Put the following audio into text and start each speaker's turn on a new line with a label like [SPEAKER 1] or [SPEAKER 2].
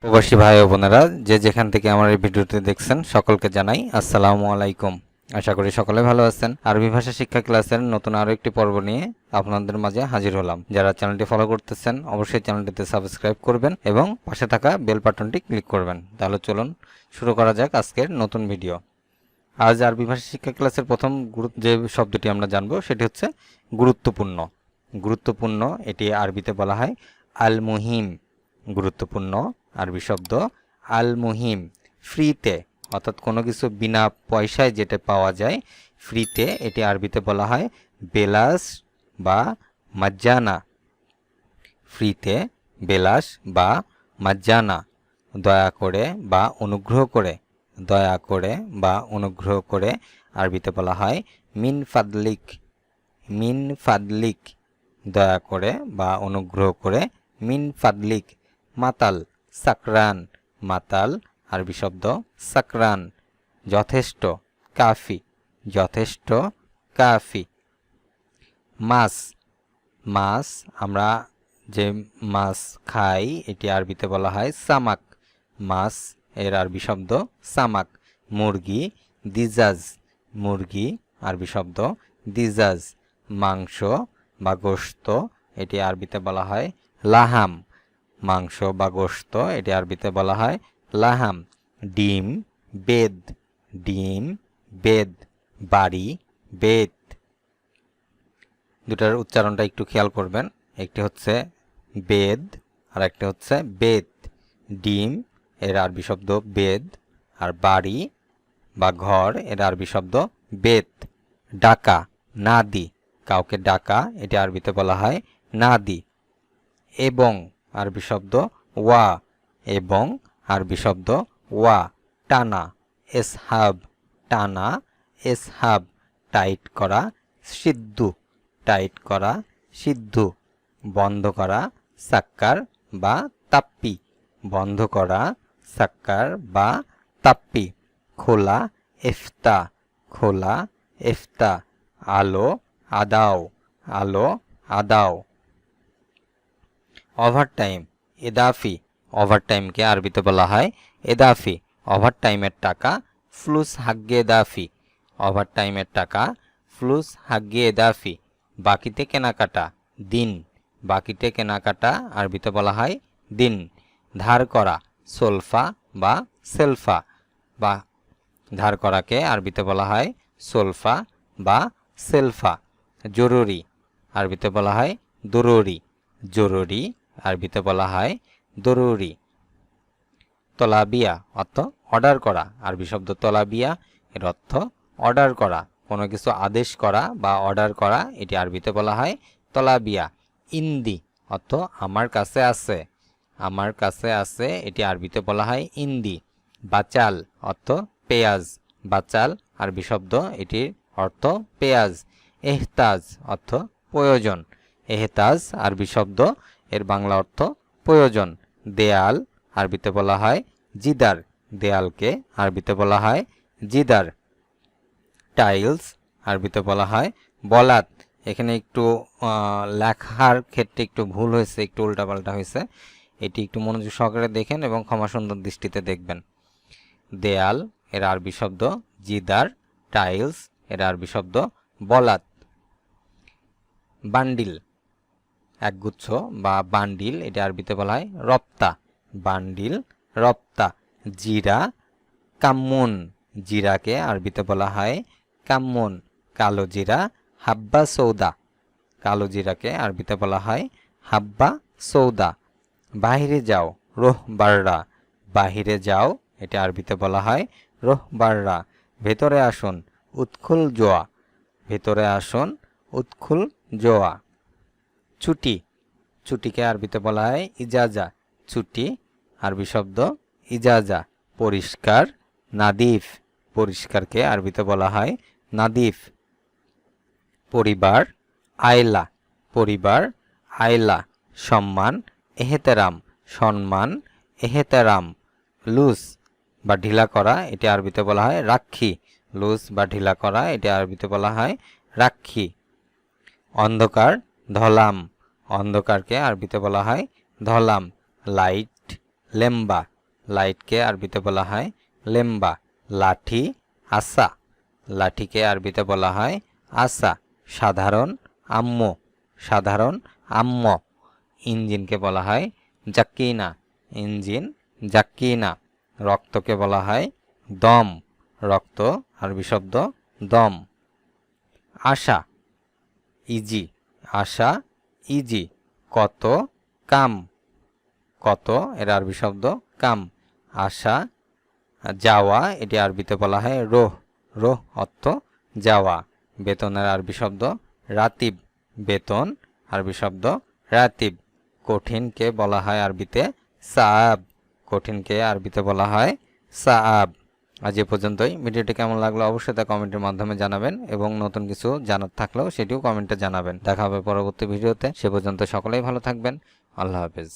[SPEAKER 1] প্রবাসী ভাই ও বোনেরা যে যেখান থেকে আমার এই ভিডিওটি দেখছেন সকলকে জানাই আসসালামু আলাইকুম। আশা করি সকলে ভালো আছেন। আরবি ভাষা শিক্ষা ক্লাসের নতুন আরো একটি পর্ব নিয়ে আপনাদের মাঝে হাজির হলাম। যারা চ্যানেলটি ফলো করতেছেন অবশ্যই চ্যানেলটিতে সাবস্ক্রাইব করবেন এবং পাশে থাকা বেল বাটনটি ক্লিক করবেন। তাহলে চলুন শুরু করা যাক আজকের নতুন ভিডিও। আজ আরবি ভাষা শিক্ষা ক্লাসের প্রথম যে শব্দটি আমরা জানবো সেটি হচ্ছে গুরুত্বপূর্ণ। গুরুত্বপূর্ণ এটি আরবিতে বলা হয় আল মুহিম। গুরুত্বপূর্ণ আরবি শব্দ আল মুহিম। ফ্রিতে অর্থাৎ কোনো কিছু বিনা পয়সায় যেটা পাওয়া যায় ফ্রিতে, এটি আরবিতে বলা হয় বেলাস বা মাজ্জানা। ফ্রিতে, বেলাস বা মাজ্জানা। দয়া করে বা অনুগ্রহ করে, দয়া করে বা অনুগ্রহ করে আরবিতে বলা হয় মিন ফাদলিক। মিন ফাদলিক, দয়া করে বা অনুগ্রহ করে মিন ফাদলিক। মাতাল সাকরান। মাতাল আরবি শব্দ সাকরান। যথেষ্ট কাফি। যথেষ্ট কাফি। মাছ। মাছ আমরা যে মাছ খাই এটি আরবিতে বলা হয় সামাক। মাছ এর আরবি শব্দ সামাক। মুরগি দিজাজ। মুরগি আরবি শব্দ দিজাজ। মাংস বা গোশত এটি আরবিতে বলা হয় লাহাম। মাংস বা গোশত এটি আরবিতে বলা হয় লাহাম। ডিম বেদ। ডিম বেদ। বাড়ি বেদ। দুটার উচ্চারণটা একটু খেয়াল করবেন। একটি হচ্ছে বেদ আর একটা হচ্ছে বেদ। ডিম এর আরবি শব্দ বেদ আর বাড়ি বা ঘর এর আরবি শব্দ বেদ। ডাকা নাদি। কাউকে ডাকা এটি আরবিতে বলা হয় নাদি। এবং আরবি শব্দ ওয়া। এবং আরবি শব্দ ওয়া। টানা এসহাব। টানা এসহাব। টাইট করা সিদ্ধু। টাইট করা সিদ্ধু। বন্ধ করা সাক্কার বা তাপ্পি। বন্ধ করা সাক্কার বা তাপ্পি। খোলা ইফতা। খোলা ইফতা। আলো আদাও। আলো আদাও। ওভারটাইম এদাফি। ওভারটাইমকে আরবিতে বলা হয় এদাফি। ওভারটাইমের টাকা ফ্লুস হাগ্গে এদাফি। ওভারটাইমের টাকা ফ্লুস হাগ্গে এদাফি। বাকিতে কেনাকাটা দিন। বাকিতে কেনাকাটা আরবিতে বলা হয় দিন। ধার করা সোলফা বা সেলফা। বা ধার করাকে আরবিতে বলা হয় সোলফা বা সেলফা। জরুরি আরবিতে বলা হয় দরুরি। জরুরি আরবিতে বলা হয় দরুরি। তলাবিয়া অর্থ অর্ডার করা। আরবি শব্দ তলাবিয়া এর অর্থ অর্ডার করা। কোনো কিছু আদেশ করা বা অর্ডার করা এটি আরবিতে বলা হয় তলাবিয়া। ইন্দি অর্থ আমার কাছে আছে। আমার কাছে আছে এটি আরবিতে বলা হয় ইন্দি। বাচাল অর্থ পেঁয়াজ। বাচাল আরবি শব্দ, এটির অর্থ পেঁয়াজ। এহতাজ অর্থ প্রয়োজন। এহতাজ আরবি শব্দ, এর বাংলা অর্থ প্রয়োজন। দেয়াল আরবিতে বলা হয় জিদার। দেয়ালকে আরবিতে বলা হয় জিদার। টাইলস আরবিতে বলা হয় বলাত। এখানে একটু লেখার ক্ষেত্রে একটু ভুল হয়েছে, একটু উল্টাপাল্টা হয়েছে। এটি একটু মনোযোগ সহকারে দেখেন এবং ক্ষমা সুন্দর দৃষ্টিতে দেখবেন। দেয়াল এর আরবি শব্দ জিদার। টাইলস এর আরবি শব্দ বলাত। বান্ডিল একগুচ্ছ বা বান্ডিল, এটা আরবিতে বলা হয় রপ্তা। বান্ডিল রপ্তা। জিরা কাম্মুন। জিরাকে আরবিতে বলা হয় কাম্মুন। কালো জিরা হাব্বা সৌদা। কালো জিরাকে আরবিতে বলা হয় হাব্বা সৌদা। বাহিরে যাও রোহ বাররা। বাহিরে যাও এটা আরবিতে বলা হয় রোহ বাররা। ভেতরে আসুন উৎখুল জোয়া। ভেতরে আসুন উৎখুল জোয়া। ছুটি, ছুটিকে আরবিতে বলা হয় ইজাজা। ছুটি আরবি শব্দ ইজাজা। পরিষ্কার নাদিফ। পরিষ্কারকে আরবিতে বলা হয় নাদিফ। পরিবার আয়লা। পরিবার আয়লা। সম্মান এহেতেরাম। সম্মান এহেতেরাম। লুজ বা ঢিলা করা এটি আরবিতে বলা হয় রাক্ষী। লুজ বা ঢিলা করা এটি আরবিতে বলা হয় রাক্ষী। অন্ধকার ধলাম। অন্ধকারকে আরবিতে বলা হয় ধলাম। লাইট লেম্বা, লাইটকে আরবিতে বলা হয় লেম্বা। লাঠি, আসা, লাঠিকে আরবিতে বলা হয় আসা। সাধারণ, আম্ম, সাধারণ আম্ম। ইঞ্জিনকে বলা হয় জাক্কিনা, ইঞ্জিন জাক্কিনা। রক্তকে বলা হয় দম, রক্ত আরবি শব্দ দম। আশা, ইজি, আশা ইজি। কত, কাম, কত এর আরবি শব্দ কাম। আশা, যাওয়া, এটি আরবিতে বলা হয় রোহ, রোহ অর্থ যাওয়া। বেতনের আরবি শব্দ রাতিব, বেতন আরবি শব্দ রাতিব। কঠিনকে বলা হয় আরবিতে সাআব, কঠিনকে আরবিতে বলা হয় সাআব। আজ এ পর্যন্তই। ভিডিওটি কেমন লাগলো অবশ্যই তা কমেন্টের মাধ্যমে জানাবেন এবং নতুন কিছু জানার থাকলেও সেটিও কমেন্টে জানাবেন। দেখা হবে পরবর্তী ভিডিওতে। সে পর্যন্ত সকলেই ভালো থাকবেন। আল্লাহ হাফেজ।